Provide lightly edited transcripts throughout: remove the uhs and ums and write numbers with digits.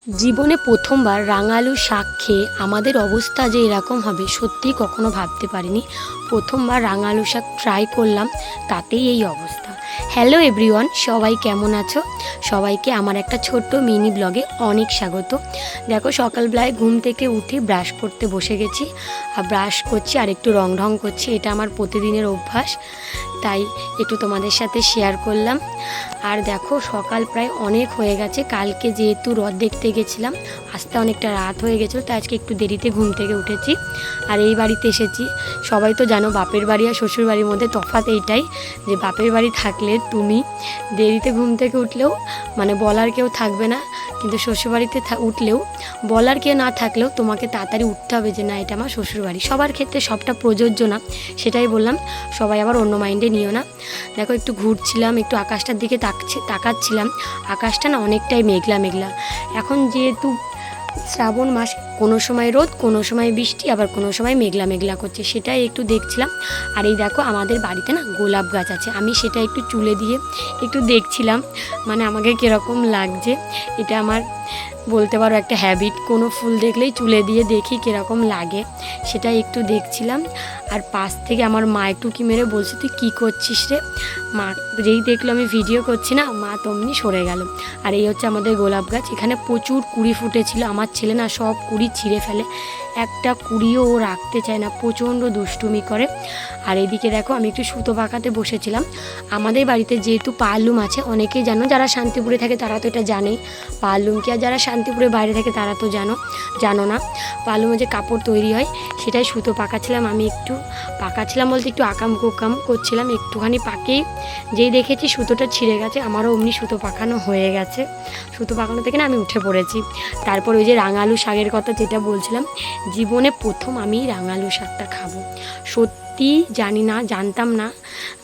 জীবনে প্রথমবার রাঙালু শাক খেয়ে আমাদের অবস্থা যে এরকম হবে সত্যিই কখনো ভাবতে পারিনি। প্রথমবার রাঙালু শাক ট্রাই করলাম, তাতেই এই অবস্থা। হ্যালো এভরিওয়ান, সবাই কেমন আছো? সবাইকে আমার একটা ছোট্ট মিনি ব্লগে অনেক স্বাগত। দেখো, সকালবেলায় ঘুম থেকে উঠে ব্রাশ করতে বসে গেছি, আর ব্রাশ করছি আর একটু রং ঢং করছি। এটা আমার প্রতিদিনের অভ্যাস, তাই একটু তোমাদের সাথে শেয়ার করলাম। আর দেখো, সকাল প্রায় অনেক হয়ে গেছে। কালকে যেহেতু রথ দেখতে গেছিলাম, আসতে অনেকটা রাত হয়ে গেছিলো, তাই আজকে একটু দেরিতে ঘুম থেকে উঠেছি আর এই বাড়িতে এসেছি। সবাই তো জানো বাপের বাড়ি আর শ্বশুর বাড়ির মধ্যে তফাৎ এইটাই যে বাপের বাড়ি থাকলে তুমি দেরিতে ঘুম থেকে উঠলেও মানে বলার কেউ থাকবে না, কিন্তু শ্বশুরবাড়িতে উঠলেও বলার কেউ না থাকলেও তোমাকে তাড়াতাড়ি উঠতে হবে যে না, এটা আমার শ্বশুরবাড়ি। সবার ক্ষেত্রে সবটা প্রযোজ্য না, সেটাই বললাম। সবাই আবার অন্য মাইন্ডে নিও না। দেখো, একটু ঘুরছিলাম, একটু আকাশটার দিকে তাকাচ্ছিলাম। আকাশটা না অনেকটাই মেঘলা মেঘলা। এখন যেহেতু শ্রাবণ মাস, কোনো সময় রোদ, কোনো সময় বৃষ্টি, আবার কোনো সময় মেঘলা মেঘলা করছে, সেটাই একটু দেখছিলাম। আর এই দেখো, আমাদের বাড়িতে না গোলাপ গাছ আছে, আমি সেটা একটু চুলে দিয়ে একটু দেখছিলাম, মানে আমাকে কীরকম লাগছে। এটা আমার বলতে পারো একটা হ্যাবিট, কোনো ফুল দেখলেই চুলে দিয়ে দেখি কীরকম লাগে, সেটা একটু দেখছিলাম। আর পাশ থেকে আমার মা একটু কি মেরে বলছে, তুই কী করছিস রে? মা যেই দেখলো আমি ভিডিও করছি না, মা তমনি সরে গেল। আর এই হচ্ছে আমাদের গোলাপ গাছ। এখানে প্রচুর কুড়ি ফুটেছিল, আমার ছেলে না সব কুড়ি ছিঁড়ে ফেলে, একটা কুড়িও ও রাখতে চায় না, প্রচণ্ড দুষ্টুমি করে। আর এদিকে দেখো, আমি একটু সুতো পাকাতে বসেছিলাম। আমাদের বাড়িতে যেহেতু পালুম আছে, অনেকেই জানো, যারা শান্তিপুরে থাকে তারা তো এটা জানেই পালুম কি, আর যারা শান্তিপুরের বাইরে থাকে তারা তো জানো না। পালুমে যে কাপড় তৈরি হয়, সেটাই সুতো পাকাচ্ছিলাম। আমি একটু পাকাচ্ছিলাম বলতে একটু আকাম কুকাম করছিলাম, একটুখানি পাকেই যেই দেখেছি সুতোটা ছিঁড়ে গেছে, আমারও অমনি সুতো পাকানো হয়ে গেছে। সুতো পাকানো থেকে না আমি উঠে পড়েছি। তারপর ওই যে রাঙালু শাকের কথা যেটা বলছিলাম, জীবনে প্রথম আমি রাঙালু শাকটা খাবো। সত্যি জানতাম না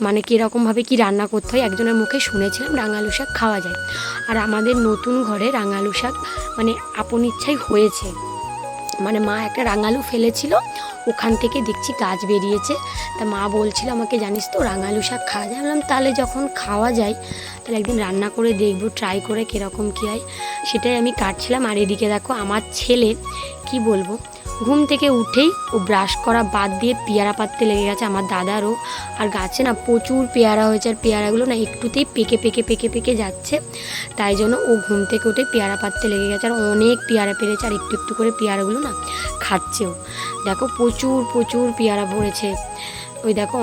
মানে কীরকমভাবে কি রান্না করতে হয়। একজনের মুখে শুনেছিলাম রাঙালু শাক খাওয়া যায়, আর আমাদের নতুন ঘরে রাঙালু শাক মানে আপন ইচ্ছাই হয়েছে। মানে মা একটা রাঙালু ফেলেছিল, ওখান থেকে দেখছি গাছ বেরিয়েছে। তা মা বলছিল আমাকে, জানিস তো রাঙালু শাক খাওয়া যায়। বললাম তাহলে যখন খাওয়া যায় তাহলে একদিন রান্না করে দেখবো, ট্রাই করে কীরকম কী হয়। সেটাই আমি কাটছিলাম। আর এদিকে দেখো, আমার ছেলে কি বলবো, ঘুম থেকে উঠেই ও ব্রাশ করা বাদ দিয়ে পেয়ারা পাততে লেগে গেছে, আমার দাদারও। আর গাছে না প্রচুর পেয়ারা হয়েছে, আর পেয়ারাগুলো না একটুতেই পেকে যাচ্ছে, তাই জন্য ও ঘুম থেকে উঠে পেয়ারা পাততে লেগে গেছে। আর অনেক পেয়ারা পেরেছে, আর একটু একটু করে পেয়ারাগুলো না খাচ্ছেও। দেখো, প্রচুর পেয়ারা ভরেছে। ওই দেখো,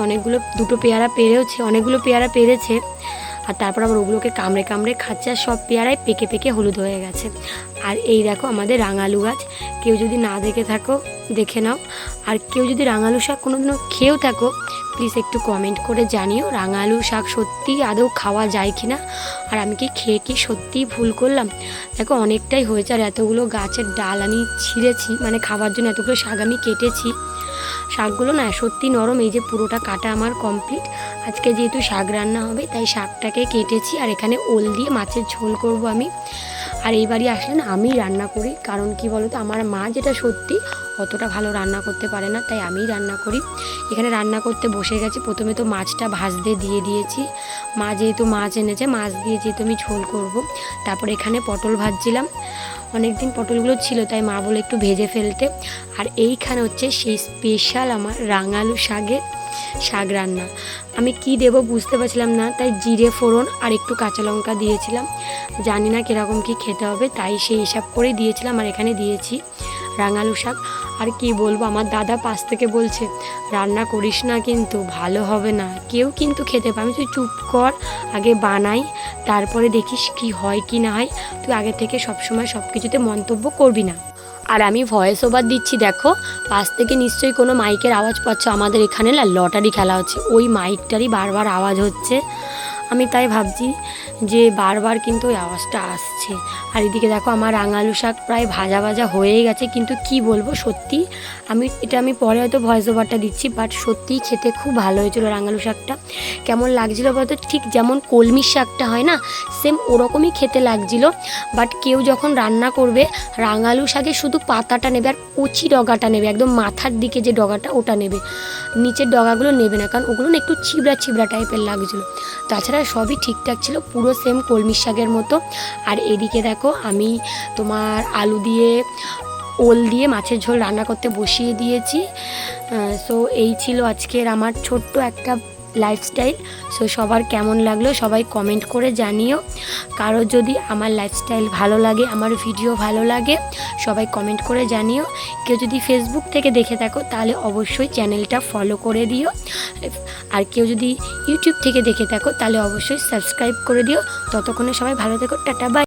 দুটো পেয়ারা পেরেছে, অনেকগুলো পেয়ারা পেরেছে। আর তারপর আবার ওগুলোকে কামড়ে কামড়ে খাচ্ছে, আর সব পেয়ারায় পেকে হলুদ হয়ে গেছে। আর এই দেখো আমাদের রাঙালু গাছ, কেউ যদি না দেখে থাকো দেখে নাও। আর কেউ যদি রাঙালু শাক কোনোদিনও খেয়েও থাকো, প্লিজ একটু কমেন্ট করে জানিও রাঙালু শাক সত্যিই আদৌ খাওয়া যায় কি না, আর আমি কি খেয়ে কি সত্যিই ভুল করলাম। দেখো, অনেকটাই হয়েছে, আর এতগুলো গাছের ডাল আমি ছিঁড়েছি, মানে খাবার জন্য এতগুলো শাক আমি কেটেছি। শাকগুলো না সত্যি নরম। এই যে পুরোটা কাটা আমার কমপ্লিট। আজকে যেহেতু শাক রান্না হবে, তাই শাকটাকে কেটেছি, আর এখানে ওল দিয়ে মাছের ঝোল করব আমি। আর এই বাড়ি আসলে না আমি রান্না করি, কারণ কি বলো তো, আমার মা যেটা সত্যি অতটা ভালো রান্না করতে পারে না, তাই আমিই রান্না করি। এখানে রান্না করতে বসে গেছি। প্রথমে তো মাছটা ভাজতে দিয়ে দিয়েছি, মা যেহেতু মাছ এনেছে, মাছ দিয়ে যেহেতু আমি ঝোল করব। তারপর এখানে পটল ভাজছিলাম, অনেক দিন পটলগুলো ছিল, তাই মা বলে একটু ভেজে ফেলতে। আর এইখানে হচ্ছে সেই স্পেশাল আমার রাঙালু শাক রান্না। আমি কি দেব বুঝতে পারছিলাম না, তাই জিরে ফোড়ন আর একটু কাঁচা লঙ্কা দিয়েছিলাম। জানি না কীরকম কি খেতে হবে, তাই সেই হিসাব করেই দিয়েছিলাম। আর এখানে দিয়েছি রাঙালু শাক। আর কি বলবো, আমার দাদা পাশ থেকে বলছে, রান্না করিস না কিন্তু ভালো হবে না, কেউ কিন্তু খেতে পাবে। তুই চুপ কর, আগে বানাই, তারপরে দেখিস কি হয় কি না হয়। তুই আগে থেকে সবসময় সব কিছুতে মন্তব্য করবি না। আর আমি ভয়েস ওভার দিচ্ছি, দেখো পাশ থেকে নিশ্চয়ই কোনো মাইকের আওয়াজ পাচ্ছ। আমাদের এখানে না লটারি খেলা হচ্ছে, ওই মাইকটারই বারবার আওয়াজ হচ্ছে। আমি তাই ভাবছি যে বারবার কিন্তু ওই আওয়াজটা আসছে। আর এদিকে দেখো, আমার রাঙালু শাক প্রায় ভাজা হয়েই গেছে। কিন্তু কি বলবো, সত্যি আমি পরে হয়তো ভয়েস ওভারটা দিচ্ছি, বাট সত্যিই খেতে খুব ভালো হয়েছিল রাঙালু শাকটা। কেমন লাগছিলো বলতো, ঠিক যেমন কলমির শাকটা হয় না, সেম ওরকমই খেতে লাগছিলো। বাট কেউ যখন রান্না করবে, রাঙালু শাকে শুধু পাতাটা নেবে, আর কচি ডগাটা নেবে, একদম মাথার দিকে যে ডগাটা ওটা নেবে, নিচের ডগাগুলো নেবে না, কারণ ওগুলো না একটু ছিবড়া টাইপের লাগছিলো। তাছাড়া সবই ঠিকঠাক ছিল, পুরো সেম কলমির শাকের মতো। আর এদিকে দেখো, দেখো আমি তোমার আলু দিয়ে ওল দিয়ে মাছের ঝোল রান্না করতে বসিয়ে দিয়েছি। সো এই ছিল আজকের আমার ছোট্ট একটা লাইফস্টাইল। সো সবার কেমন লাগলো সবাই কমেন্ট করে জানিও। কারো যদি আমার লাইফস্টাইল ভালো লাগে, আমার ভিডিও ভালো লাগে, সবাই কমেন্ট করে জানিও। কেউ যদি ফেসবুক থেকে দেখে থাকো তাহলে অবশ্যই চ্যানেলটা ফলো করে দিও, আর কেউ যদি ইউটিউব থেকে দেখে থাকো তাহলে অবশ্যই সাবস্ক্রাইব করে দিও। ততক্ষণে সবাই ভালো থেকো, টাটা বাই।